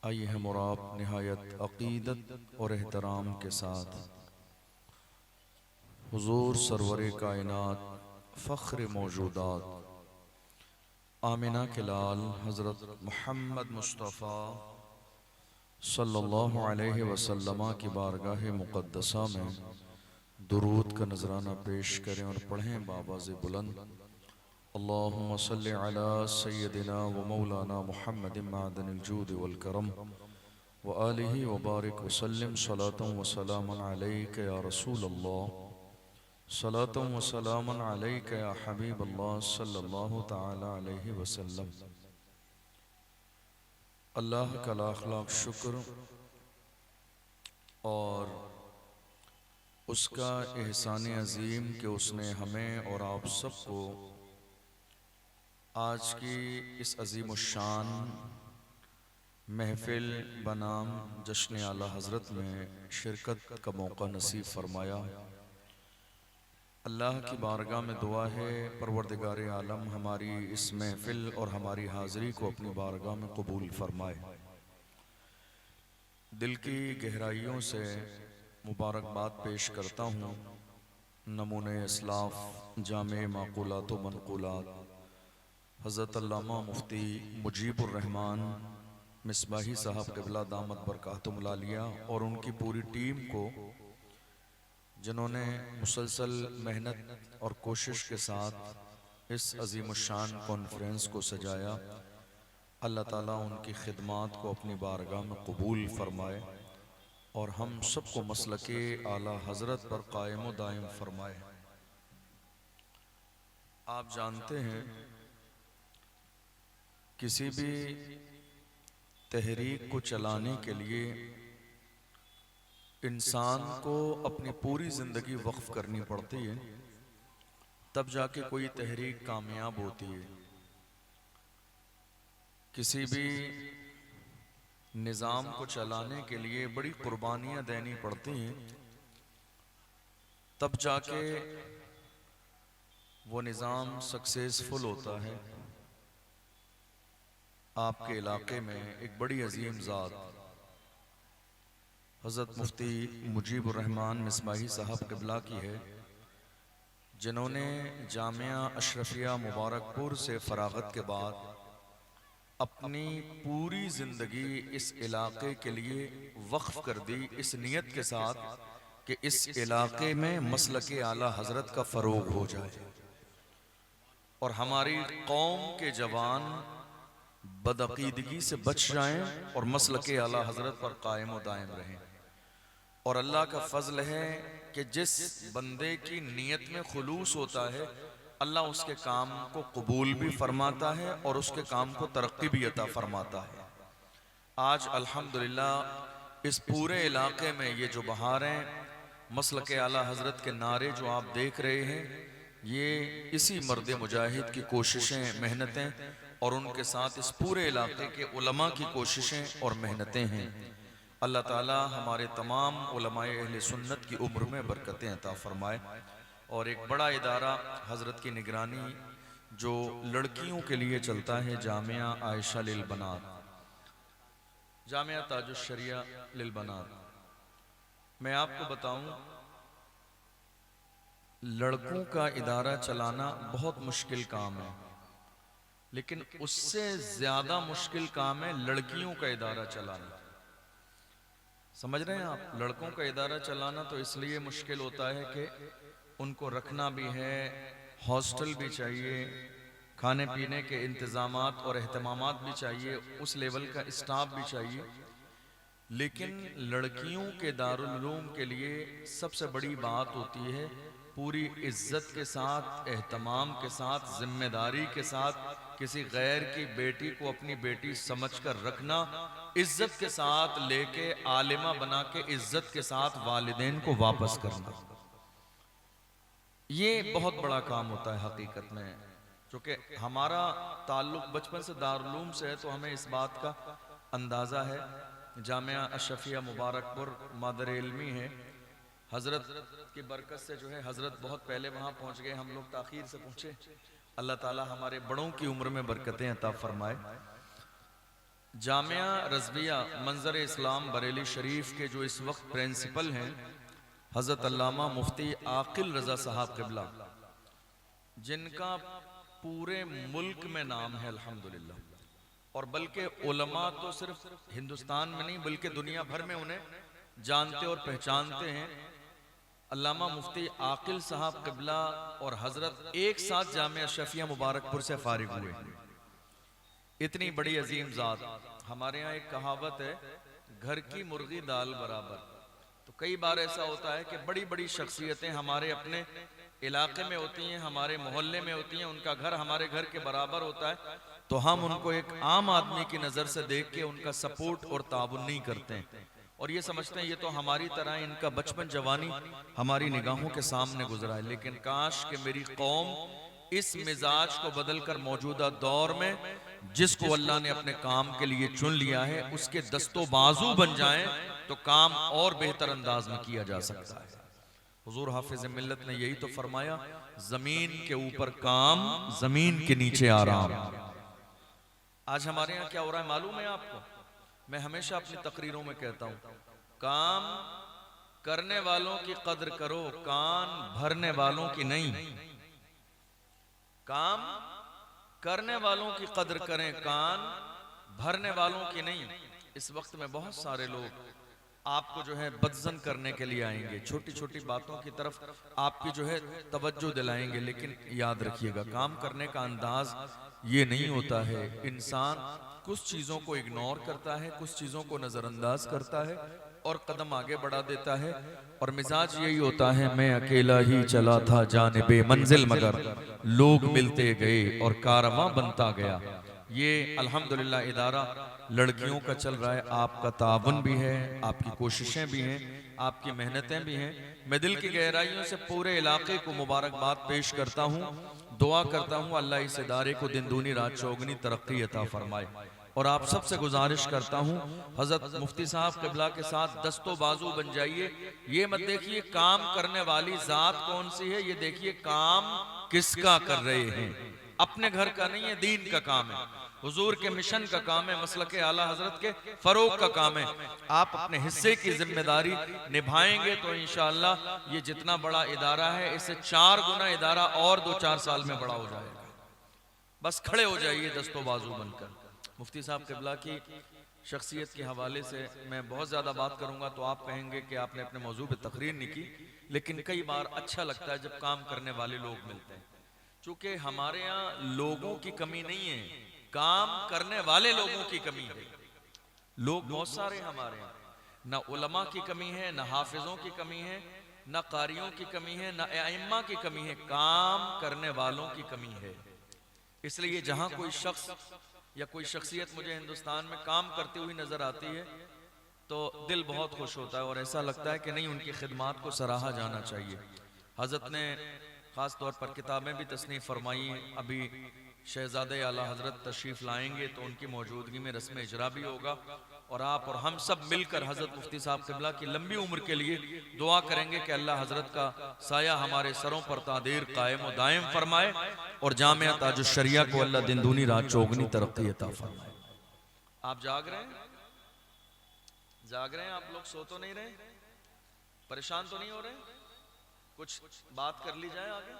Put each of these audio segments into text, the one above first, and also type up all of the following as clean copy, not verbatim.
आइए हम और आप निहायत अकीदत और एहतराम के साथ हुजूर सरवर कायनात फ़ख्र मौजूदात आमिना के लाल हज़रत मोहम्मद मुस्तफ़ा सल्लल्लाहु अलैहि वसल्लम की बारगाह मुक़द्दसा में दुरूद का नजराना पेश करें और पढ़ें बाबाज़ बुलंद अल्लाहुम्मा सल्लि अला सय्यदिना व मौलाना मुहम्मदिन मादनिल जूद वल करम व आलिहि व बारिक वसल्लम सलातन व सलामन अलैका या रसूल अल्लाह सलातन व सलामन अलैका या हबीब अल्लाह सल्लल्लाहु तआला अलैहि वसल्लम। अल्लाह का लाख लाख शुक्र और उसका एहसान अजीम कि उसने हमें और आप सबको आज की इस अजीम शान महफिल बनाम जश्न आला हज़रत में शिरकत का मौका नसीब फरमाया। अल्लाह की बारगाह में दुआ है परवरदिगार आलम हमारी इस महफिल और हमारी हाज़िरी को अपनी बारगाह में कबूल फरमाए। दिल की गहराइयों से मुबारकबाद पेश करता हूँ नमूने इस्लाफ जामे माक़ूलात व मनक़ूलात हज़रत अल्लामा मुफ्ती मुजीबुर रहमान मिसबाही साहब क़िबला दामत बरकातुहुल आलिया और उनकी पूरी टीम को, जिन्होंने मुसलसल मेहनत और कोशिश के साथ इस अजीम शान कॉन्फ्रेंस को सजाया। अल्लाह ताला उनकी खिदमात को अपनी बारगाह में कबूल फरमाए और हम सबको मसलके आला हज़रत पर कायम व दायम फरमाए। आप जानते हैं किसी भी तहरीक को चलाने के लिए इंसान को अपनी पूरी ज़िंदगी वक्फ करनी पड़ती है, तब जाके कोई तहरीक कामयाब होती है। किसी भी निज़ाम को चलाने के लिए बड़ी कुर्बानियाँ देनी पड़ती हैं, तब जाके वो निज़ाम सक्सेसफुल होता है। आपके इलाके में एक बड़ी अजीम ज़ात हज़रत मुफ्ती मुजीबुर रहमान मिसबाही साहब क़िबला की है, जिन्होंने जामिया अशरफिया मुबारकपुर से फ़राग़त के बाद अपनी पूरी ज़िंदगी इस इलाके के लिए वक्फ़ कर दी, इस नियत के साथ कि इस इलाके में मसलके आला हज़रत का फ़रोग़ हो जाए और हमारी कौम के जवान बदअक़ीदगी से बच जाएं और मसलके आला हज़रत पर कायम व दायम रहें। और अल्लाह का फ़ज़ल है कि जिस बंदे की नीयत में खुलूस होता है, अल्लाह उसके काम को कबूल भी फरमाता है और उसके काम को तरक्की भी अता फरमाता है। आज अल्हम्दुलिल्लाह इस पूरे इलाके में ये जो बहारें मसलके आला हज़रत के नारे जो आप देख रहे हैं, ये इसी मर्द मुजाहिद की कोशिशें, मेहनतें और उनके साथ इस पूरे इलाके के उलमा की कोशिशें और मेहनतें हैं। अल्लाह ताला हमारे तमाम उलमाए अहले सुन्नत की उम्र में बरकतें अता फरमाए। और एक बड़ा इदारा हज़रत की निगरानी जो लड़कियों के लिए चलता है, जामिया आयशा लिल बनात, जामिया ताजुश शरिया लिल बनात। मैं आपको बताऊं, लड़कों का इदारा चलाना बहुत मुश्किल काम है, लेकिन उससे ज़्यादा मुश्किल काम है लड़कियों का इदारा चलाना। समझ रहे हैं आप? लड़कों का इदारा चलाना तो इसलिए मुश्किल होता है कि उनको रखना भी है, हॉस्टल भी चाहिए, खाने पीने के इंतज़ामात और अहतमामात भी चाहिए, उस लेवल का स्टाफ भी चाहिए। लेकिन लड़कियों के दारुल उलूम के लिए सबसे बड़ी बात होती है पूरी इज्जत के साथ, एहतमाम के साथ, जिम्मेदारी के साथ किसी गैर की बेटी को अपनी बेटी समझकर रखना, इज्जत के साथ लेके आलिमा बना के इज्जत के साथ वालिदैन को वापस करना। ये बहुत बड़ा काम होता है हकीकत में। क्योंकि हमारा ताल्लुक बचपन से दारुल उलूम से है, तो हमें इस बात का अंदाज़ा है। जामिया अशरफिया मुबारकपुर मादर इल्मी है, हज़रत की बरकत से जो है हज़रत बहुत पहले वहाँ पहुँच गए, हम लोग ताख़ीर से पहुँचे। अल्लाह ताला हमारे बड़ों की उम्र में बरकतें अता फरमाए। जामिया रज़विया मंजर इस्लाम बरेली शरीफ के जो इस वक्त प्रिंसिपल हैं हज़रत अल्लामा मुफ्ती आकिल रज़ा साहब क़िबला, जिनका पूरे मुल्क में नाम है अल्हम्दुलिल्लाह, और बल्कि उलमा तो सिर्फ हिंदुस्तान में नहीं बल्कि दुनिया भर में उन्हें जानते और पहचानते हैं। अल्लामा मुफ्ती आकिल साहब क़िबला और हज़रत एक साथ जामिया अशरफिया मुबारकपुर से फारिग हुए। इतनी बड़ी अजीम ज़ात। हमारे यहाँ एक कहावत है, घर की मुर्गी दाल बराबर। तो कई बार ऐसा होता है कि बड़ी बड़ी शख्सियतें हमारे अपने इलाके में होती हैं, हमारे मोहल्ले में होती हैं, उनका घर हमारे घर के बराबर होता है, तो हम उनको एक आम आदमी की नज़र से देख के उनका सपोर्ट और ताबुन नहीं करते हैं और ये समझते हैं ये तो हमारी तरह है, इनका बचपन जवानी हमारी निगाहों के सामने गुजरा है। लेकिन काश कि मेरी कौम इस मिजाज को बदलकर मौजूदा दौर में जिसको अल्लाह ने अपने काम के लिए चुन लिया है उसके दस्तो बाजू बन जाएं तो काम और बेहतर अंदाज में किया जा सकता है। हुजूर हाफिज मिल्लत ने यही तो फरमाया, जमीन के ऊपर काम, जमीन के नीचे आराम। आज हमारे यहाँ क्या हो रहा है मालूम है आपको? मैं हमेशा अपनी तकरीरों में कहता हूँ, काम करने वालों की कद्र करो, कान भरने वालों की नहीं। काम करने वालों की कद्र करें, कान भरने वालों की नहीं। इस वक्त में बहुत सारे लोग आपको जो है बदजन करने के लिए आएंगे, छोटी छोटी बातों की तरफ आपकी जो है तवज्जो दिलाएंगे, लेकिन याद रखिएगा काम करने का अंदाज ये नहीं होता है। इंसान कुछ चीज़ों को इग्नोर करता है, कुछ चीज़ों को नज़रअंदाज करता है और कदम आगे बढ़ा देता है, और मिजाज यही होता है, मैं अकेला ही चला था जानिबे मंजिल मगर लोग मिलते गए और कारवां बनता गया। ये अल्हम्दुलिल्लाह इदारा लड़कियों का चल रहा है, आपका तावन भी है, आपकी कोशिशें भी हैं, आपकी मेहनतें भी हैं। मैं दिल की गहराइयों से पूरे इलाके को मुबारकबाद पेश करता हूँ, दुआ करता हूँ अल्लाह इस इदारे को दिन दूनी रात चौगनी तरक्की अता फरमाए। और आप सबसे गुजारिश करता हूँ हजरत मुफ्ती साहब क़िबला के साथ दस्तो बाजू बन जाइए। ये मत देखिए काम करने वाली जात कौन सी है, ये देखिए काम किसका कर रहे हैं। अपने घर का नहीं है, दीन का काम है, हुजूर के मिशन का काम है, मसलक आला हजरत के फरोग का काम है। आप अपने हिस्से की जिम्मेदारी निभाएंगे तो इंशाअल्लाह ये जितना बड़ा इदारा है इससे 4 गुना इदारा और 2-4 साल में बड़ा हो जाएगा। बस खड़े हो जाइए दस्तो बाजू बनकर। मुफ्ती साहब क़िबला की शख्सियत के हवाले से मैं बहुत ज़्यादा बात करूँगा तो आप कहेंगे कि आपने अपने मौजू पर तकरीर नहीं की, लेकिन कई बार अच्छा लगता है जब काम करने वाले लोग मिलते हैं। चूँकि हमारे यहाँ लोगों की कमी नहीं है, काम करने वाले लोगों की कमी है। लोग बहुत सारे हमारे यहाँ, ना उलमा की कमी है, ना हाफिजों की कमी है, ना कारियों की कमी है, ना अइम्मा की कमी है, काम करने वालों की कमी है। इसलिए जहाँ कोई शख्स या कोई शख्सियत मुझे हिंदुस्तान में काम करती हुई नजर आती है तो दिल बहुत खुश होता है और ऐसा लगता है कि नहीं, उनकी खिदमात को सराहा जाना चाहिए। हजरत ने ख़ास तौर पर किताबें भी तस्नीफ़ फरमाई। अभी शहजादे आला हजरत तशरीफ़ लाएंगे तो उनकी मौजूदगी में रस्म इजरा भी होगा और आप और हम सब मिलकर हजरत मुफ्ती साहब क़िबला की लंबी उम्र के लिए दुआ करेंगे कि अल्लाह हजरत का साया हमारे सरों पर तादेर कायम व दायम फरमाए और जामिया ताजुश शरिया को अल्लाह दिन दूनी रात चौगनी तरक्की अता फरमाए। आप जाग रहे हैं? जाग रहे हैं आप लोग? सो तो नहीं रहे? परेशान तो नहीं हो रहे? कुछ बात कर ली जाए आगे।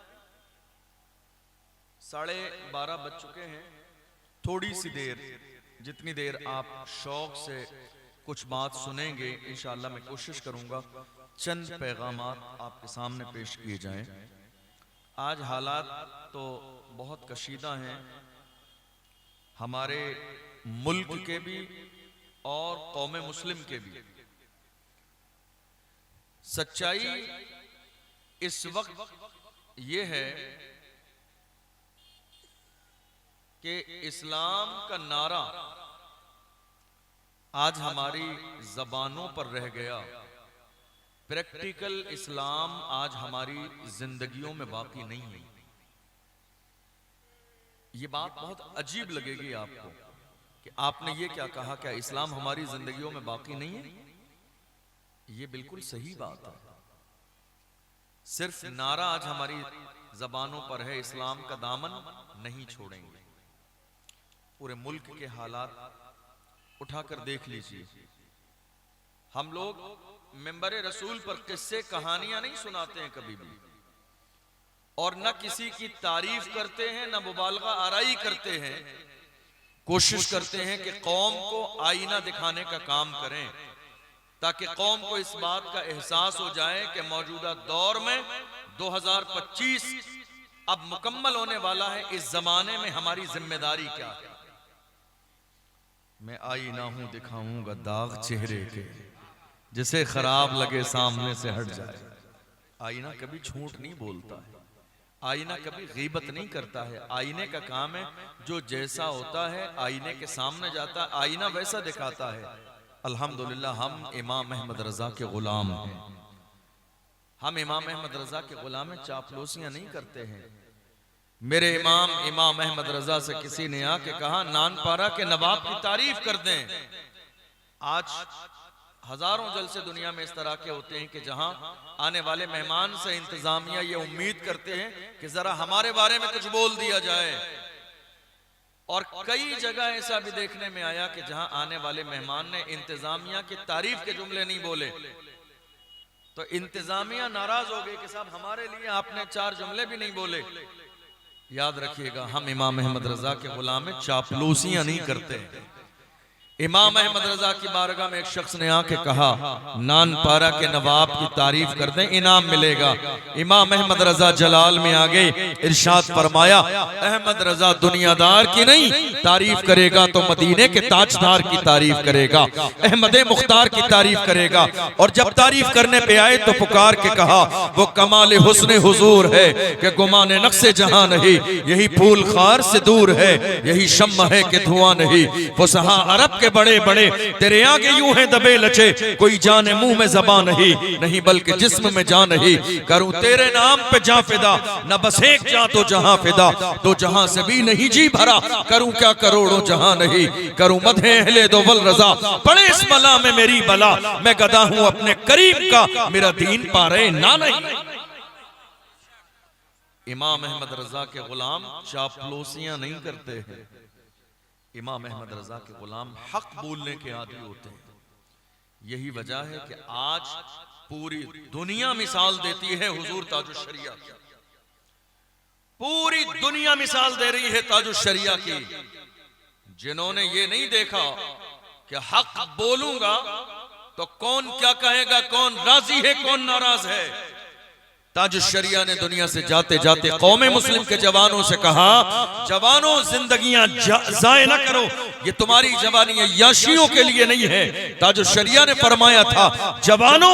12:30 बज चुके हैं। थोड़ी सी देर, जितनी देर आप शौक से कुछ बात सुनेंगे, इंशाअल्लाह मैं कोशिश करूंगा चंद पैगामात आपके सामने पेश किए जाएं। आज हालात तो बहुत कशीदा हैं, हमारे मुल्क के भी और कौम मुस्लिम के भी। सच्चाई इस वक्त ये है कि इस्लाम का नारा आज हमारी जबानों पर रह गया, प्रैक्टिकल इस्लाम आज हमारी जिंदगियों में बाकी नहीं है। ये बात बहुत अजीब लगेगी आपको कि आपने ये क्या कहा, क्या इस्लाम हमारी जिंदगियों में बाकी नहीं है? ये बिल्कुल सही बात है। सिर्फ नारा आज हमारी जबानों पर है, इस्लाम का दामन नहीं छोड़ेंगे। पूरे मुल्क के हालात उठाकर देख लीजिए। हम लोग मिंबर रसूल पर किस्से कहानियां नहीं सुनाते हैं कभी भी, और न किसी की तारीफ करते हैं, न मुबालगा आराई करते हैं। कोशिश करते हैं कि कौम को आईना दिखाने का काम करें, ताकि कौम को इस बात का एहसास हो जाए कि मौजूदा दौर में 2025 अब मुकम्मल होने वाला है। इस जमाने में हमारी जिम्मेदारी क्या है। मैं आईना हूं दिखाऊंगा दाग चेहरे के, जिसे खराब लगे सामने से हट जाए। आईना कभी झूठ नहीं बोलता है, आईना कभी गीबत नहीं करता है। आईने का काम है जो जैसा होता है आईने के सामने जाता है, आईना वैसा दिखाता है। अल्हम्दुलिल्लाह हम इमाम अहमद रजा के गुलाम हैं। हम इमाम अहमद रजा के गुलाम हैं, चापलूसियां नहीं करते हैं। मेरे इमाम अहमद रजा से किसी ने आके कहा नानपारा के नवाब की तारीफ कर दें। आज हजारों जलसे दुनिया में इस तरह के होते हैं कि जहां आने वाले मेहमान से इंतजामिया ये उम्मीद करते हैं कि जरा हमारे बारे में कुछ बोल दिया जाए। और कई जगह ऐसा भी देखने में आया कि जहां आने वाले मेहमान ने इंतजामिया की तारीफ के जुमले नहीं बोले, तो इंतजामिया नाराज हो गई कि साहब हमारे लिए आपने 4 जुमले भी नहीं बोले। याद रखिएगा, हम इमाम अहमद रजा के गुलाम में चापलूसियां नहीं करते। इमाम अहमद रजा की बारगाह में एक शख्स ने आके कहा नानपारा के नवाब की तारीफ कर दें, इनाम मिलेगा। इमाम अहमद रजा जलाल में आ गए, इरशाद फरमाया अहमद रजा दुनियादार की नहीं तारीफ करेगा तो मदीने के ताजदार की तारीफ करेगा, अहमद मुख्तार की तारीफ करेगा। और जब तारीफ करने पे आए तो पुकार के कहा वो कमाल हुस्न हुजूर है कि गुमाने नक्शे जहां नहीं, यही फूल खार से दूर है, यही शम्मा है कि धुआं नहीं। वो सहा अरब बड़े बड़े तेरे आगे यूं है दबे लचे, कोई जाने मुंह में ज़बान नहीं बल्कि जिस्म में जान नहीं। करूं तेरे नाम पे जा फिदा, न बस एक जा तो जहां फिदा, तो जहां से भी नहीं जी भरा, करूं क्या करोड़ों जहां नहीं। करूं मधे अहले दो वल रजा, पड़े इस बला में मेरी बला, मैं गदा हूं अपने करीब का, मेरा दीन पा रहे ना नहीं। इमाम अहमद रजा के गुलाम चापलूसियां नहीं करते हैं। इमाम अहमद रजा के गुलाम हक बोलने के आदी होते हैं। यही वजह है कि आज पूरी दुनिया मिसाल देती है हुजूर ताजुश शरिया की। पूरी दुनिया मिसाल दे रही है ताजुश शरिया की। जिन्होंने ये नहीं देखा कि हक बोलूंगा तो कौन क्या कहेगा, कौन राजी है कौन नाराज है। ताजुश शरिया ने दुनिया से जाते जाते कौमे मुस्लिम के जवानों से कहा जवानों जिंदगियां जाए ना करो, ये तुम्हारी जवानी याशियों के लिए नहीं है। ताजुश शरिया ने फरमाया था जवानों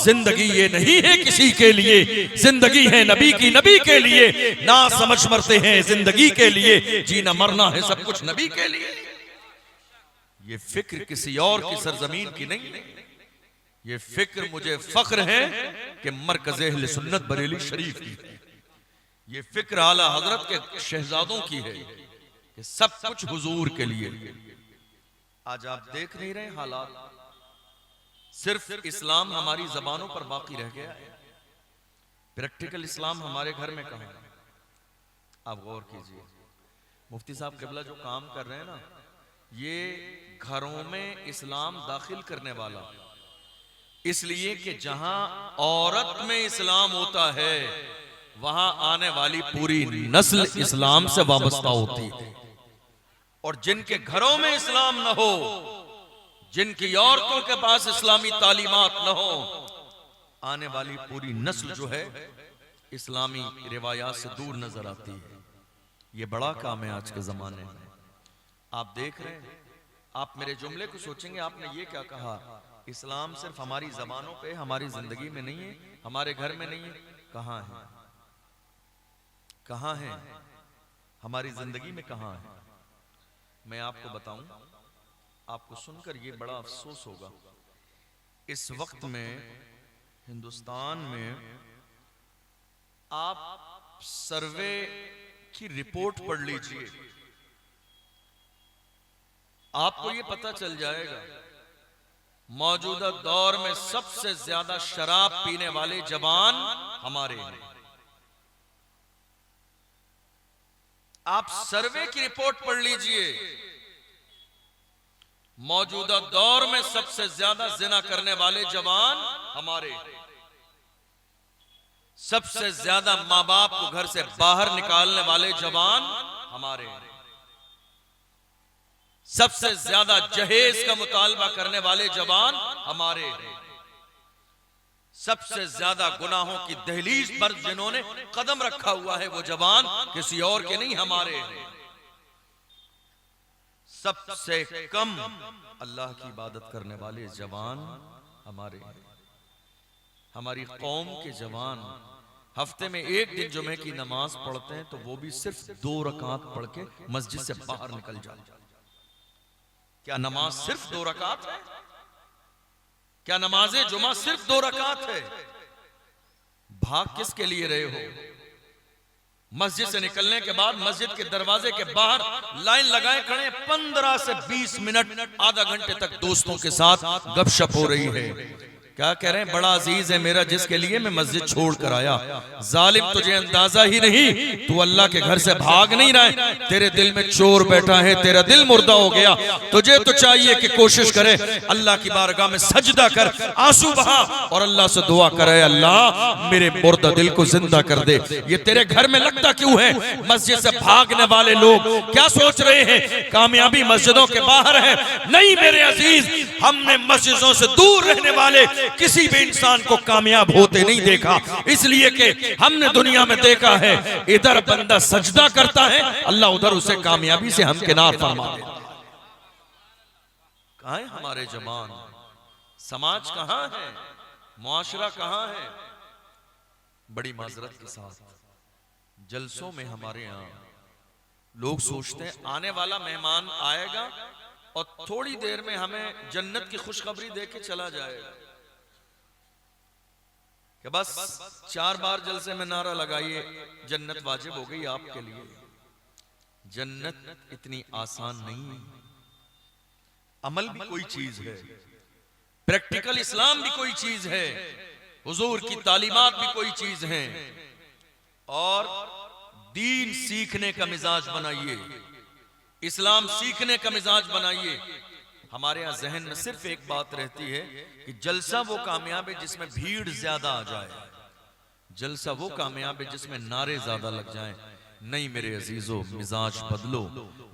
जिंदगी ये नहीं है किसी के लिए, जिंदगी है नबी की, नबी के लिए। ना समझ मरते हैं जिंदगी के लिए, जीना मरना है सब कुछ नबी के लिए। ये फिक्र किसी और की सरजमीन की नहीं, ये फिक्र मुझे फख्र है कि मरकज़ अहले सुन्नत बरेली शरीफ की है। ये फिक्र आला हजरत के शहजादों की है कि सब कुछ हुजूर के लिए। आज आप देख नहीं रहे हालात, सिर्फ इस्लाम हमारी जबानों पर बाकी रह गया है, प्रैक्टिकल इस्लाम हमारे घर में कहां है। आप गौर कीजिए, मुफ्ती साहब क़िबला जो काम कर रहे हैं ना, ये घरों में इस्लाम दाखिल करने वाला, इसलिए कि जहां औरत में इस्लाम होता है वहां आने वाली पूरी नस्ल इस्लाम से वाबस्ता होती है। और जिनके घरों में इस्लाम न हो, जिनकी औरतों के पास इस्लामी तालीमात न हो, आने वाली पूरी नस्ल जो है इस्लामी रिवायात से दूर नजर आती है। ये बड़ा काम है आज के जमाने में। आप देख रहे हैं, आप मेरे जुमले को सोचेंगे आपने ये क्या कहा, इस्लाम सिर्फ हमारी जबानों पे, हमारी जिंदगी में नहीं है, हमारे घर में नहीं है। कहां है, कहां है, हमारी जिंदगी में कहां है। मैं आपको बताऊं, आपको सुनकर ये बड़ा अफसोस होगा, इस वक्त में हिंदुस्तान में आप सर्वे की रिपोर्ट पढ़ लीजिए, आपको ये पता चल जाएगा मौजूदा दौर में सबसे ज्यादा शराब पीने वाले जवान हमारे हैं। आप सर्वे की रिपोर्ट पढ़ लीजिए, मौजूदा दौर में सबसे ज्यादा जिना करने वाले जवान हमारे, सबसे ज्यादा मां बाप को घर से बाहर निकालने वाले जवान हमारे, सबसे ज्यादा जहेज का मुतालबा करने वाले जवान हमारे, सबसे ज्यादा गुनाहों की दहलीज पर जिन्होंने कदम रखा हुआ है वो जवान किसी और के नहीं, हमारे। सबसे कम अल्लाह की इबादत करने वाले जवान हमारे। हमारी कौम के जवान हफ्ते में एक दिन जुमे की नमाज पढ़ते हैं तो वो भी सिर्फ 2 रकात पढ़ के मस्जिद से बाहर निकल जाते। क्या नमाज सिर्फ 2 रकात है? क्या नमाज़े जुमा सिर्फ 2 रकात है? भाग किसके लिए रहे हो? मस्जिद से निकलने के बाद मस्जिद के दरवाजे के बाहर लाइन लगाए खड़े 15 से 20 मिनट आधा घंटे तक दोस्तों के साथ गपशप हो रही है। क्या कह रहे हैं? बड़ा अजीज है मेरा जिसके लिए मैं मस्जिद छोड़ कर आया। जालिम तुझे अंदाजा ही नहीं, तू अल्लाह के घर से भाग नहीं रहा है, तेरे दिल में चोर बैठा है, तेरा दिल मुर्दा हो गया। तुझे तो चाहिए कि कोशिश करे अल्लाह की बारगाह में सजदा कर, आंसू बहा और अल्लाह से दुआ करे, अल्लाह मेरे मुर्दा दिल को जिंदा कर दे। ये तेरे घर में लगता क्यों है? मस्जिद से भागने वाले लोग क्या सोच रहे हैं? कामयाबी मस्जिदों के बाहर है? नहीं मेरे अजीज, हमने मस्जिदों से दूर रहने वाले किसी भी इंसान को कामयाब होते नहीं देखा, इसलिए कि हमने दुनिया में देखा है इधर बंदा सजदा करता है, अल्लाह उधर उसे कामयाबी से हमकिनार फरमा देता है। कहां है हमारे जवान? समाज कहां है? मुआशरा कहां है? बड़ी माजरत के साथ जलसों में हमारे यहां लोग सोचते हैं आने वाला मेहमान आएगा और थोड़ी देर में हमें जन्नत की खुशखबरी दे के चला जाएगा कि बस 4 बार जलसे में नारा लगाइए जन्नत वाजिब हो गई आपके लिए। जन्नत इतनी आसान नहीं है। अमल भी कोई चीज है, प्रैक्टिकल इस्लाम भी कोई चीज है, हुजूर की तालीमात भी कोई चीज है। और दीन सीखने का मिजाज बनाइए, इस्लाम सीखने का मिजाज बनाइए। हमारे यहां जहन में सिर्फ एक बात रहती है कि जलसा वो कामयाब है जिसमें भीड़ ज्यादा आ जाए, जलसा वो कामयाब है जिसमें नारे ज्यादा लग जाएं। नहीं मेरे अजीजों, मिजाज बदलो।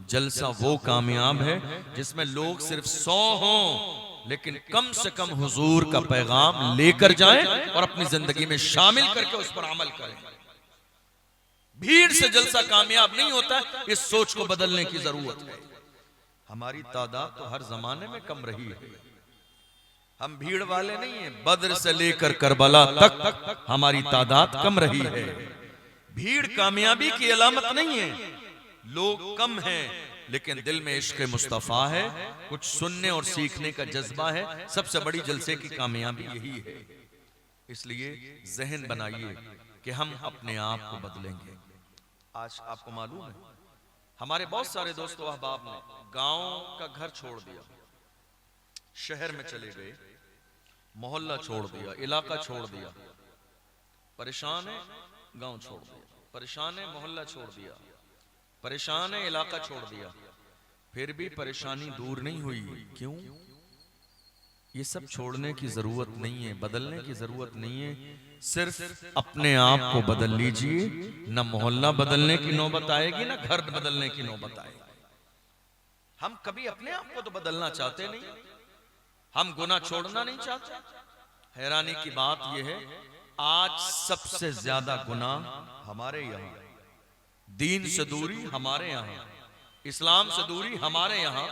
जलसा वो कामयाब है जिसमें लोग सिर्फ 100 हों लेकिन कम से कम हुजूर का पैगाम लेकर जाएं और अपनी जिंदगी में शामिल करके उस पर अमल करें। भीड़ से जलसा कामयाब नहीं होता है, इस सोच को बदलने की जरूरत है। हमारी तादाद तो हर जमाने में कम रही है, हम भीड़ वाले नहीं हैं। बद्र से लेकर करबला तक हमारी तादाद कम रही है। भीड़ कामयाबी की अलामत नहीं है। लोग कम हैं लेकिन दिल में इश्क मुस्तफा है, कुछ सुनने और सीखने का जज्बा है। सबसे बड़ी जलसे की कामयाबी यही है। इसलिए जहन बनाइए कि हम अपने आप को बदलेंगे। आज आपको मालूम है हमारे बहुत सारे दोस्तों अहबाब ने गांव का घर छोड़ दिया, शहर में चले गए, मोहल्ला छोड़ दिया, इलाका छोड़ दिया, परेशान है, गांव छोड़ दिया, परेशान है, मोहल्ला छोड़ दिया, परेशान है, इलाका छोड़ दिया, फिर भी परेशानी दूर नहीं हुई। क्यों? ये सब छोड़ने की जरूरत नहीं है, बदलने की जरूरत नहीं है। सिर्फ अपने आप को बदल लीजिए, न मोहल्ला बदलने की नौबत आएगी, न घर बदलने की नौबत आएगी। हम कभी अपने आप को तो बदलना चाहते नहीं, हम गुनाह छोड़ना नहीं चाहते। हैरानी की बात यह है आज सबसे ज्यादा गुनाह हमारे यहाँ, दीन से दूरी हमारे यहाँ, इस्लाम से दूरी हमारे यहाँ,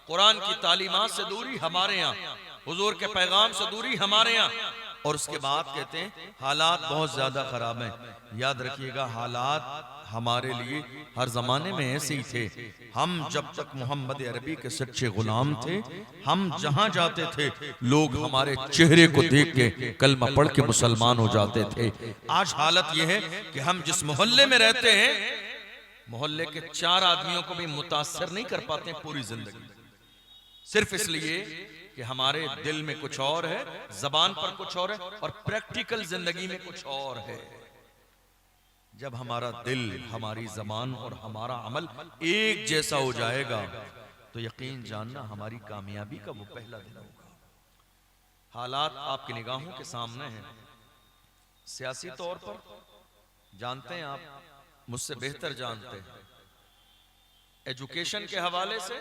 कुरान की तालीमात से दूरी हमारे यहाँ, हुजूर के पैगाम से दूरी हमारे यहाँ। और उसके बाद कहते हैं हालात बहुत ज्यादा खराब हैं। याद रखिएगा हालात हमारे लिए हर जमाने में ऐसे ही थे। हम जब तक मोहम्मद अरबी के सच्चे गुलाम थे, हम जहां जाते थे लोग हमारे चेहरे को देख के कलमा पढ़ के मुसलमान हो जाते थे। आज हालत यह है कि हम जिस मोहल्ले में रहते हैं, मोहल्ले के 4 आदमियों को भी मुतासर नहीं कर पाते पूरी जिंदगी, सिर्फ इसलिए कि हमारे दिल में कुछ और है, जबान पर कुछ और है और प्रैक्टिकल जिंदगी में कुछ और है। जब हमारा दिल, हमारी जबान और हमारा अमल एक जैसा हो जाएगा तो यकीन जानना हमारी कामयाबी का वो पहला दिन होगा। हालात आपकी निगाहों के सामने हैं। सियासी तौर पर जानते हैं, आप मुझसे बेहतर जानते हैं, एजुकेशन के हवाले से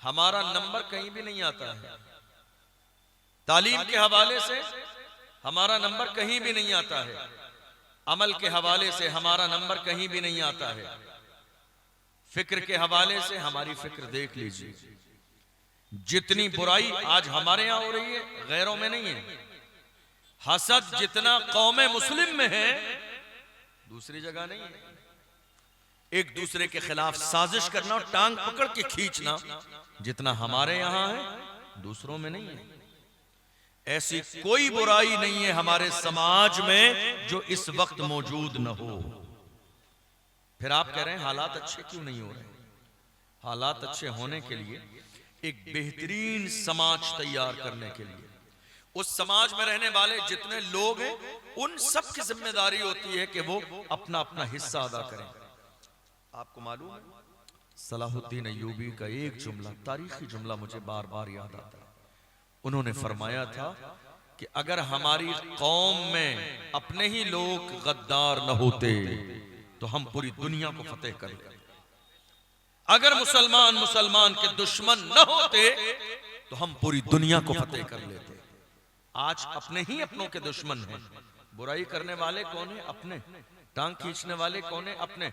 हमारा नंबर कहीं भी नहीं आता है। तालीम के हवाले से हमारा नंबर कहीं भी नहीं आता है। अमल के हवाले से हमारा नंबर कहीं भी नहीं आता है। फिक्र के हवाले से हमारी फिक्र देख लीजिए, जितनी बुराई आज हमारे यहां हो रही है गैरों में नहीं है। हसद जितना कौमे मुस्लिम में है दूसरी जगह नहीं है। एक दूसरे के खिलाफ साजिश करना और टांग पकड़ के खींचना जितना हमारे यहां है दूसरों में नहीं है। ऐसी कोई बुराई नहीं है हमारे समाज में जो इस वक्त मौजूद न हो। फिर आप कह रहे हैं हालात अच्छे क्यों नहीं हो रहे? हालात अच्छे होने के लिए एक बेहतरीन समाज तैयार करने के लिए उस समाज में रहने वाले जितने लोग हैं उन सब की जिम्मेदारी होती है कि वो अपना अपना हिस्सा अदा करें। आपको मालूम है सलाहुद्दीन अय्यूबी का एक जुमला, तारीखी जुमला मुझे बार बार याद आता है। उन्होंने फरमाया था कि अगर हमारी कौम में अपने ही लोग गद्दार न होते तो हम पूरी दुनिया को फतेह कर लेते। अगर मुसलमान मुसलमान के दुश्मन न होते तो हम पूरी दुनिया को फतेह कर लेते। आज अपने ही अपनों के दुश्मन हैं। बुराई करने वाले कौन है? अपने। टांग खींचने वाले कौन है? अपने।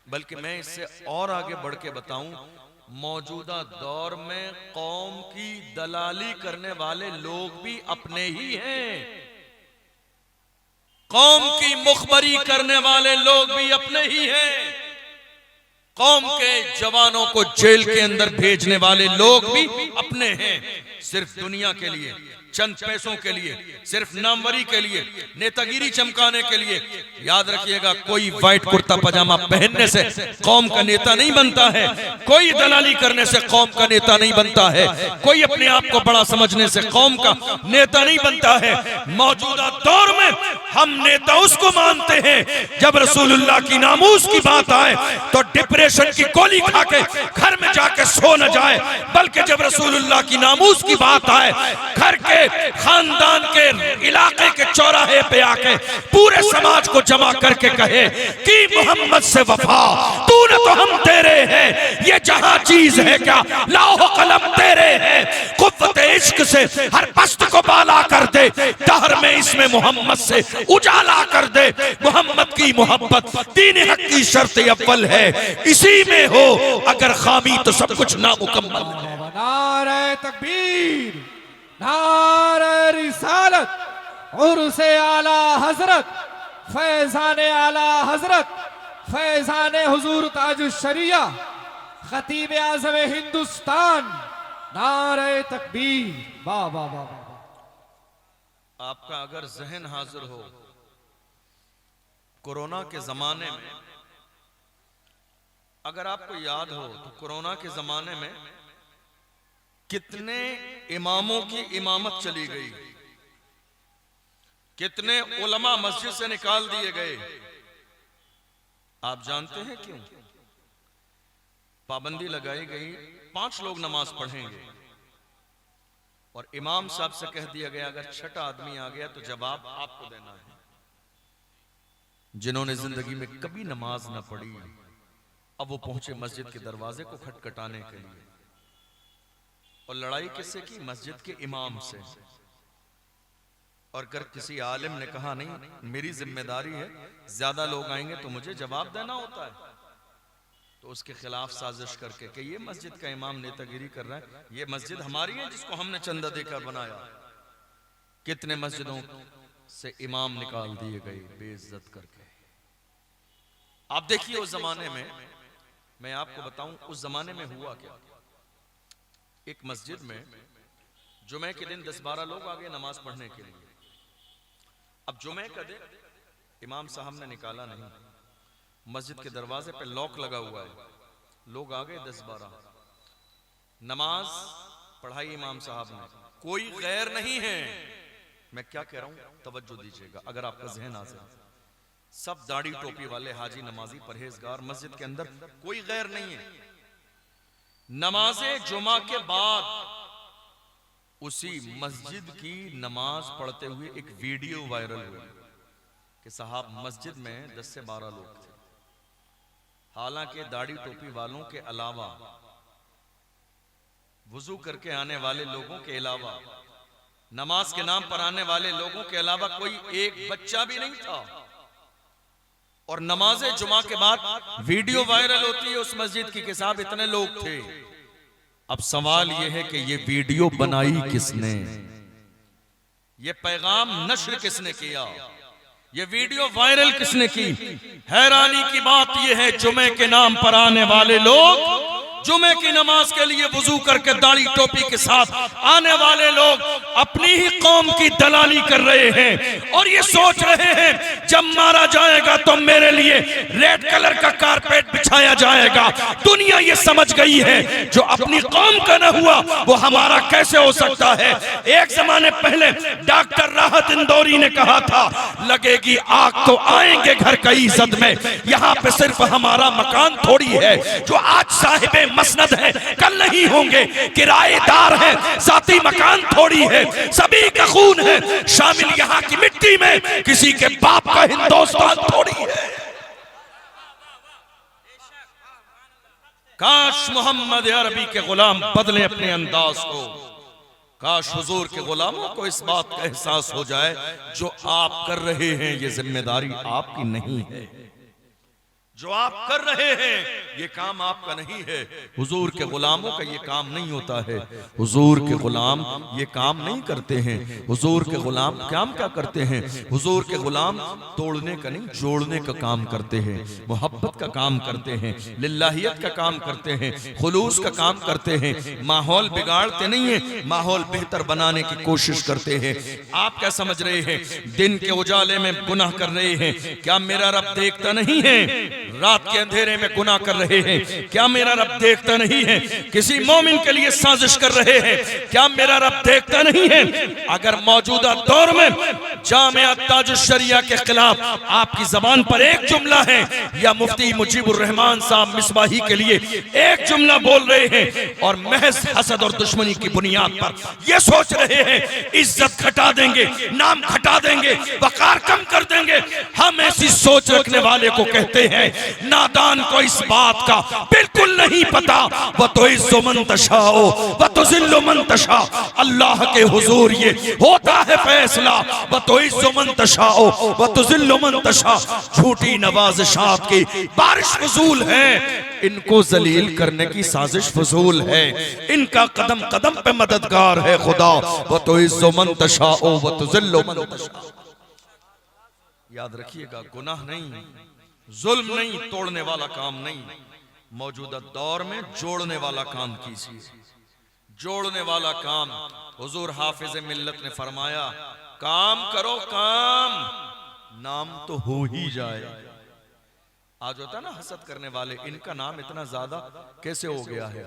बल्कि मैं इससे और आगे बढ़ के बताऊं, मौजूदा दौर में कौम की दलाली करने वाले लोग भी अपने ही हैं। कौम की मुखबरी करने वाले लोग भी अपने ही हैं। कौम के जवानों को जेल के अंदर भेजने वाले लोग भी अपने हैं। सिर्फ दुनिया के लिए, चंद पैसों के लिए, सिर्फ नामवरी के लिए, नेतागिरी चमकाने के लिए। याद रखिएगा, कोई व्हाइट कुर्ता पजामा पहनने से कौम का नेता नहीं बनता है। कोई दलाली करने से कौम का नेता नहीं बनता है। कोई अपने आप को बड़ा समझने से कौम का नेता नहीं बनता है। मौजूदा दौर में हम नेता उसको मानते हैं जब रसूलुल्लाह की नामूस की बात आए तो डिप्रेशन की गोली खा के घर में जाके सो न जाए, बल्कि जब रसूलुल्लाह की नामूस की बात आए घर के खानदान के इलाके के चौराहे पे आके पूरे समाज को जमा करके कहे कि मोहम्मद से वफा तूने तो हम तेरे हैं, ये जहां चीज है क्या लाओ कलम तेरे हैं। कुव्वत इश्क से हर पस्त को बाला कर दे, दहर में इसमें मोहम्मद से उजाला कर दे। मोहम्मद की मोहब्बत दीन हक की शर्त अव्वल है, इसी में हो अगर खामी तो सब कुछ नामुकम्मल है। नारे तकबीर, नारे रिसालत, उर्से आला हजरत, फैजाने आला हजरत, फैजाने हुजूर ताजुश शरिया, खतीब आज़म हिंदुस्तान, नारे तकबीर। वाह वाह वाह वाह। आपका अगर जहन हाजिर हो, कोरोना के जमाने में अगर आपको याद हो तो कोरोना के जमाने में कितने इमामों की इमामत चली गई, कितने उलमा मस्जिद से निकाल दिए गए। आप जानते हैं क्यों? पाबंदी लगाई गई, 5 लोग नमाज पढ़ेंगे और इमाम साहब से कह दिया गया अगर छठा आदमी आ गया तो जवाब आपको देना है। जिन्होंने जिंदगी में कभी नमाज ना पढ़ी अब वो पहुंचे मस्जिद के दरवाजे को खटखटाने के लिए, और लड़ाई किससे की? मस्जिद के इमाम से। और अगर किसी आलिम ने कहा नहीं मेरी जिम्मेदारी है, ज्यादा लोग आएंगे तो मुझे जवाब देना होता है, तो उसके खिलाफ साजिश करके कि ये मस्जिद का इमाम नेतागिरी कर रहा है, ये मस्जिद हमारी है जिसको हमने चंदा देकर बनाया। कितने मस्जिदों से इमाम निकाल दिए गए बेइज्जत करके। आप देखिए उस जमाने में, मैं आपको बताऊं उस जमाने में हुआ क्या। एक मस्जिद में जुमे के दिन 10-12 लोग आ गए नमाज पढ़ने के लिए। अब जुमे का दिन इमाम साहब ने निकाला नहीं, मस्जिद के दरवाजे पे लॉक लगा हुआ है, लोग आ गए 10-12, नमाज पढ़ाई इमाम साहब ने, कोई गैर नहीं है। मैं क्या कह रहा हूं तवज्जो दीजिएगा अगर आपका जहन हाजिर है। सब दाढ़ी टोपी वाले हाजी नमाजी परहेजगार, मस्जिद के अंदर कोई गैर नहीं है। नमाज जुमा के बाद उसी मस्जिद की नमाज पढ़ते हुए एक वीडियो वायरल हुई कि साहब मस्जिद में 10 से 12 लोग थे। हालांकि दाढ़ी टोपी वालों के अलावा, वुजू करके आने वाले लोगों के अलावा, नमाज के नाम पर आने वाले लोगों के अलावा कोई एक बच्चा भी नहीं था। और नमाज जुमा के बाद वीडियो वायरल होती है उस मस्जिद की कि साहब इतने लोग थे। अब सवाल यह है कि ये वीडियो बनाई किसने, ये पैगाम नश्र किसने किया, ये वीडियो वायरल किसने की? हैरानी की बात यह है जुमे के नाम पर आने वाले लोग, जुमे की नमाज के लिए वुजू करके दाढ़ी टोपी के साथ आने वाले लोग अपनी ही कौम की दलाली कर रहे हैं और ये सोच रहे हैं जब मारा जाएगा तो मेरे लिए रेड कलर का कारपेट बिछाया जाएगा। दुनिया ये समझ गई है जो अपनी कौम का न हुआ वो हमारा कैसे हो सकता है। एक जमाने पहले डॉक्टर राहत इंदौरी ने कहा था, लगेगी आग तो आएंगे घर कई इज्जत में। यहाँ पे सिर्फ हमारा मकान थोड़ी है जो आज साहिबे मसनद है, कल नहीं होंगे, किराएदार है, साथी मकान थोड़ी है, सभी का खून है शामिल यहाँ की मिट्टी में, किसी के बाप का हिंदुस्तान थोड़ी है। काश मोहम्मद अरबी के गुलाम बदले अपने अंदाज को, काश हुजूर के गुलामों को इस बात का एहसास हो जाए जो आप कर रहे हैं ये जिम्मेदारी आपकी नहीं है, जो आप कर रहे हैं ये काम आपका नहीं है। हुजूर के गुलामों का ये काम नहीं होता है, हुजूर के गुलाम ये काम नहीं करते हैं। हुजूर के गुलाम काम क्या करते हैं? हुजूर के गुलाम तोड़ने का नहीं जोड़ने का काम करते हैं, मोहब्बत का काम करते हैं, लिल्लाहियत का काम करते हैं, खुलूस का काम करते हैं। माहौल बिगाड़ते नहीं है, माहौल बेहतर बनाने की कोशिश करते हैं। आप क्या समझ रहे हैं दिन के उजाले में गुनाह कर रहे हैं, क्या मेरा रब देखता नहीं है? रात के अंधेरे में गुनाह कर रहे हैं, क्या मेरा रब देखता नहीं है? किसी मोमिन के लिए साजिश कर रहे हैं, क्या मेरा रब देखता नहीं है? अगर मौजूदा दौर में जामिया ताजुश शरिया के खिलाफ आपकी जबान पर एक जुमला है या मुफ्ती मुजीबुर रहमान साहब मिसबाही के लिए एक जुमला बोल रहे हैं और महज हसद और दुश्मनी की बुनियाद पर यह सोच रहे हैं इज्जत घटा देंगे, नाम घटा देंगे, वकार कम कर देंगे, हम ऐसी सोच रखने वाले को कहते हैं नादान को इस बात का बिल्कुल नहीं पता। वह तो इज्जो मन तशाओ वह तो जिल्लो मन तशा, अल्लाह के हुजूर ये होता है फैसला। वह तो इज्जो मन तशाओ वह तो जिल्लो मन तशा, झूठी नवाज़िशात की बारिश फजूल है, इनको जलील करने की साजिश फजूल है, इनका कदम कदम पे मददगार है खुदा। वह तो इज्जो मन तशाओ वह तो जिल्लो मन तशा। याद रखिएगा, गुनाह नहीं, जुल्म नहीं, तोड़ने वाला काम नहीं, मौजूदा दौर में जोड़ने वाला काम कीजिए, जोड़ने वाला काम। हुजूर हाफिज मिल्लत ने फरमाया काम करो काम, नाम तो हो ही जाए। आज होता ना हसद करने वाले, इनका नाम इतना ज्यादा कैसे हो गया है?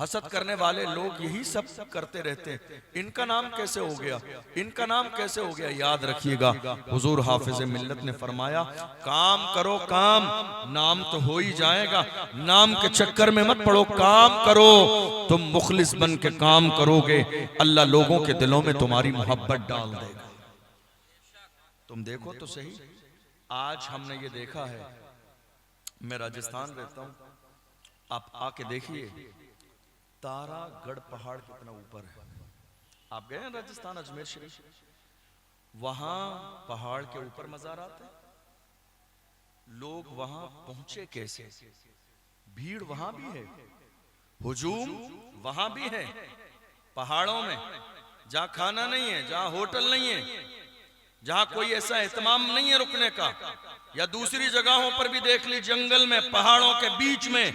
हसद करने वाले लोग यही सब करते रहते हैं, इनका नाम कैसे हो गया, इनका नाम कैसे हो गया? याद रखिएगा, हुजूर हाफिज मिल्लत ने फरमाया काम करो काम, नाम तो हो ही जाएगा। नाम के चक्कर में मत पड़ो, काम करो। तुम मुखलिस बन के काम करोगे, अल्लाह लोगों के दिलों में तुम्हारी मोहब्बत डाल देगा। तुम देखो तो सही, आज हमने ये देखा है, मैं राजस्थान रहता हूं, आप आके देखिए तारागढ़ पहाड़ कितना ऊपर है। आप गए हैं राजस्थान अजमेर शरीफ? वहां पहाड़ के ऊपर मज़ारात है, लोग वहां पहुंचे कैसे? भीड़ वहां भी है, हुजूम वहां भी है, पहाड़ों में जहां खाना नहीं है, जहां होटल नहीं है, जहां कोई ऐसा एहतमाम नहीं है रुकने का, या दूसरी जगहों पर भी देख ली, जंगल में, पहाड़ों के बीच में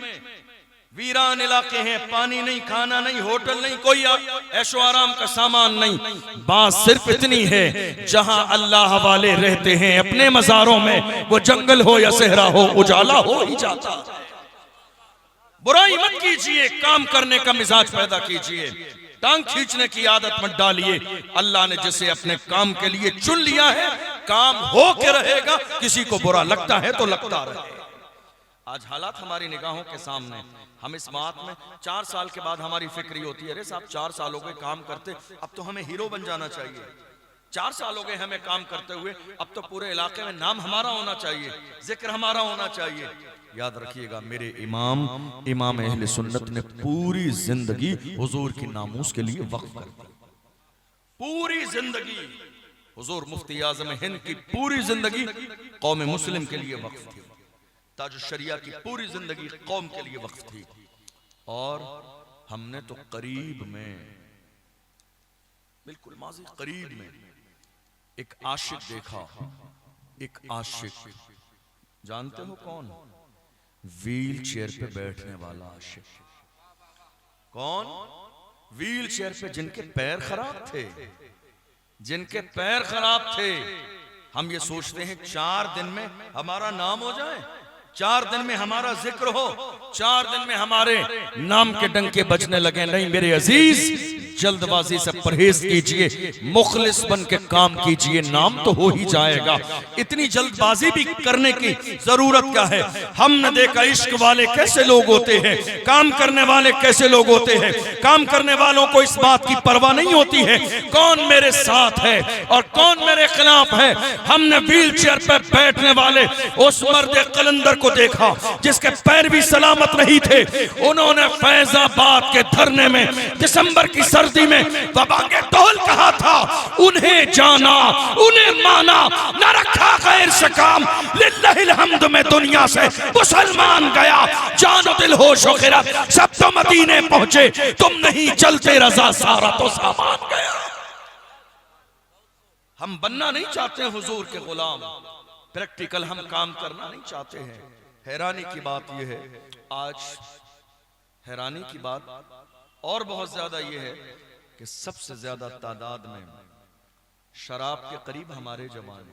वीरान इलाके हैं, पानी नहीं, खाना नहीं, होटल नहीं, कोई ऐशो आराम का सामान नहीं। बात सिर्फ इतनी है, जहां अल्लाह वाले रहते हैं अपने मज़ारों में, वो जंगल हो या सहरा हो, उजाला हो ही जाता। बुराई मत कीजिए, काम करने का मिजाज पैदा कीजिए, टांग खींचने की आदत मत डालिए। अल्लाह ने जिसे अपने काम के लिए चुन लिया है, काम हो के रहेगा, किसी को बुरा लगता है तो लगता रहे। आज हालात हमारी निगाहों के सामने, हम इस बात में 4 साल के बाद हमारी फिक्र होती है, अरे साहब 4 साल हो गए काम करते, अब तो हमें हीरो बन जाना चाहिए। 4 साल हो गए हमें काम करते हुए, अब तो पूरे इलाके में नाम हमारा होना चाहिए, जिक्र हमारा होना चाहिए। याद रखिएगा, मेरे इमाम अहले सुन्नत ने पूरी जिंदगी हुजूर की नामूस के लिए वक्फ कर दी। पूरी जिंदगी हुजूर मुफ्ती आजम हिंद की पूरी जिंदगी कौम मुस्लिम के लिए वक्फ थी। ताजुश शरिया की पूरी जिंदगी कौम के लिए वक्फ थी। और हमने तो करीब में, बिल्कुल माजी करीब में एक आशिक देखा। एक आशिक, जानते हो कौन? व्हील चेयर पे बैठने वाला आशिक। कौन? व्हील चेयर पे, जिनके पैर खराब थे, जिनके पैर खराब थे। हम ये सोचते हैं 4 दिन में हमारा नाम हो जाए, 4 दिन में हमारा जिक्र हो, 4 दिन में हमारे नाम के डंके बजने लगे। नहीं मेरे अजीज, जल्दबाजी से परहेज कीजिए, मुखलिस बन के काम कीजिए, नाम तो हो ही जाएगा। इतनी जल्दबाजी भी करने की जरूरत क्या है? हमने देखा इश्क वाले कैसे लोग होते हैं, काम करने वाले कैसे लोग होते हैं। काम करने वालों को इस बात की परवाह नहीं होती है कौन मेरे साथ है और कौन मेरे खिलाफ है। हमने व्हील चेयर पर बैठने वाले उस मर्द कलंदर को देखा जिसके पैर भी सलामत नहीं थे। उन्होंने फैजाबाद के धरने में दिसंबर की सर्दी में वबांगे टोल कहा था, उन्हें जाना उन्हें माना, न रखा गैर से काम, लिल्लाहिल हम्द में दुनिया से मुसलमान गया। जानो दिल होश व खिरत सब तो मदीने पहुंचे, तुम नहीं चलते रजा सारा तो सामान गया। हम बनना नहीं चाहते हुजूर के गुलाम, प्रैक्टिकल हम काम करना नहीं चाहते हैं। हैरानी की बात यह है, आज हैरानी की बात और बहुत ज्यादा यह है कि सबसे ज्यादा तादाद में शराब के करीब हमारे जवान।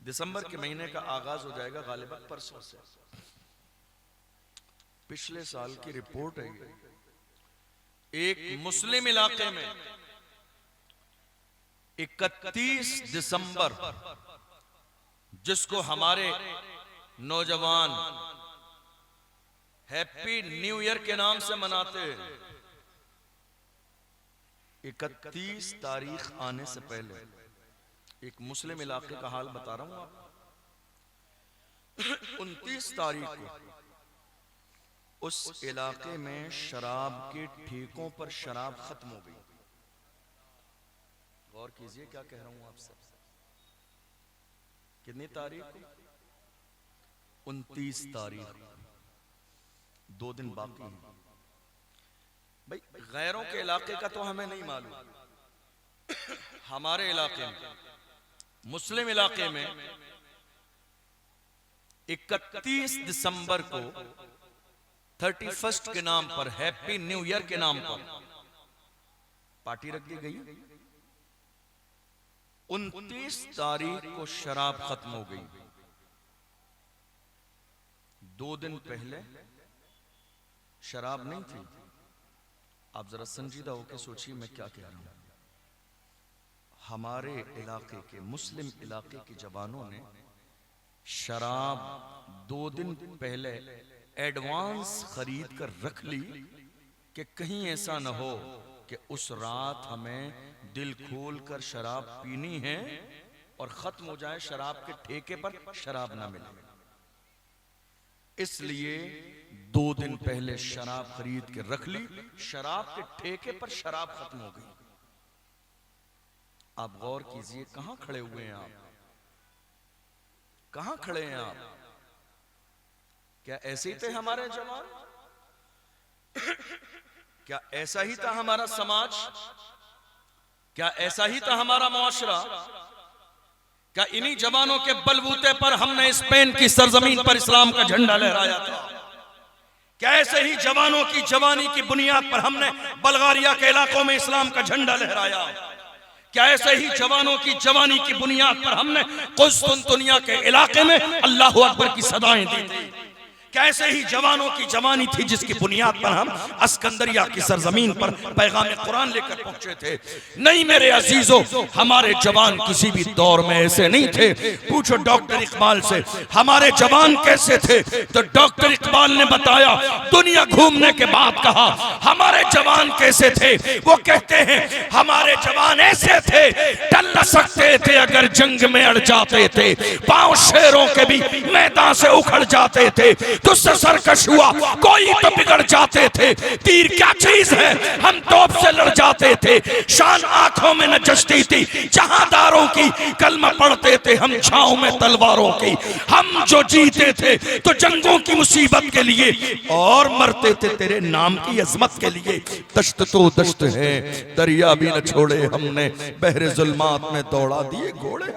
दिसंबर के महीने का आगाज हो जाएगा गालिबन परसों से। पिछले साल की रिपोर्ट है, एक मुस्लिम इलाके में 31 दिसंबर, जिसको हमारे नौजवान हैप्पी न्यू ईयर के नाम से मनाते हैं, 31 तारीख आने से पहले एक मुस्लिम इलाके का हाल बता रहा हूं आपको। 29 तारीख को उस इलाके में शराब के ठेकों पर शराब खत्म हो गई। गौर कीजिए क्या कह रहा हूं आपसे। कितनी तारीख को? 29 तारीख, 2 दिन बाकी हैं। भाई गैरों के इलाके का तो हमें नहीं मालूम, हमारे इलाके में, मुस्लिम इलाके में 31 दिसंबर को 31st के नाम पर, हैप्पी न्यू ईयर के नाम पर पार्टी रख दी गई। 29 तारीख को शराब खत्म हो गई। 2 दिन पहले शराब नहीं थी। आप जरा संजीदा होकर सोचिए मैं क्या कह रहा हूं। हमारे इलाके के, मुस्लिम इलाके के जवानों ने शराब 2 दिन पहले एडवांस खरीद कर रख ली कि कहीं ऐसा न हो कि उस रात हमें दिल खोल कर शराब पीनी है और खत्म हो जाए, शराब के ठेके पर शराब ना मिले। इसलिए 2 दिन पहले शराब खरीद के रख ली, शराब के ठेके पर शराब खत्म हो गई। आप गौर कीजिए, कहां खड़े हुए हैं आप? कहां खड़े हैं आप? क्या ऐसे ही थे हमारे जवान? क्या ऐसा ही था हमारा समाज? क्या ऐसा ही था हमारा मुआशरा? क्या इन्हीं जवानों के बलबूते पर हमने स्पेन की सरजमीन पर इस्लाम का झंडा लहराया था? क्या ऐसे ही जवानों की जवानी की बुनियाद पर हमने बल्गारिया के इलाकों में इस्लाम का झंडा लहराया? क्या ऐसे ही जवानों की जवानी की बुनियाद पर हमने कुस्तुनतुनिया के इलाके में अल्लाहु अकबर की सदाएं दी थी? कैसे ही जवानों की जवानी थी जिसकी बुनियाद पर हम अस्कंदरिया की सरजमीन पर पैगाम कुरान लेकर पहुंचे थे। नहीं मेरे अजीजों, हमारे जवान किसी भी दौर में ऐसे नहीं थे। पूछो डॉक्टर इकबाल से हमारे जवान कैसे थे, तो डॉक्टर इकबाल ने बताया, दुनिया घूमने के बाद कहा हमारे जवान कैसे थे। वो कहते हैं हमारे जवान ऐसे थे, टल न सकते थे अगर जंग में अड़ जाते थे, पांव शेरों के भी मैदान से उखड़ जाते थे, तुझसे सरकश हुआ कोई तो बिगड़ जाते थे, तीर क्या चीज है हम तोप से लड़ जाते थे, शान आंखों में न जचती थी जहांदारों की, कलमा पढ़ते थे हम छांव में तलवारों की, हम जो जीते थे तो जंगों की मुसीबत के लिए और मरते थे तेरे नाम की अजमत के लिए। दश्त तो दश्त है दरिया भी न छोड़े हमने, बहरे जुल्मात में दौड़ा दिए घोड़े।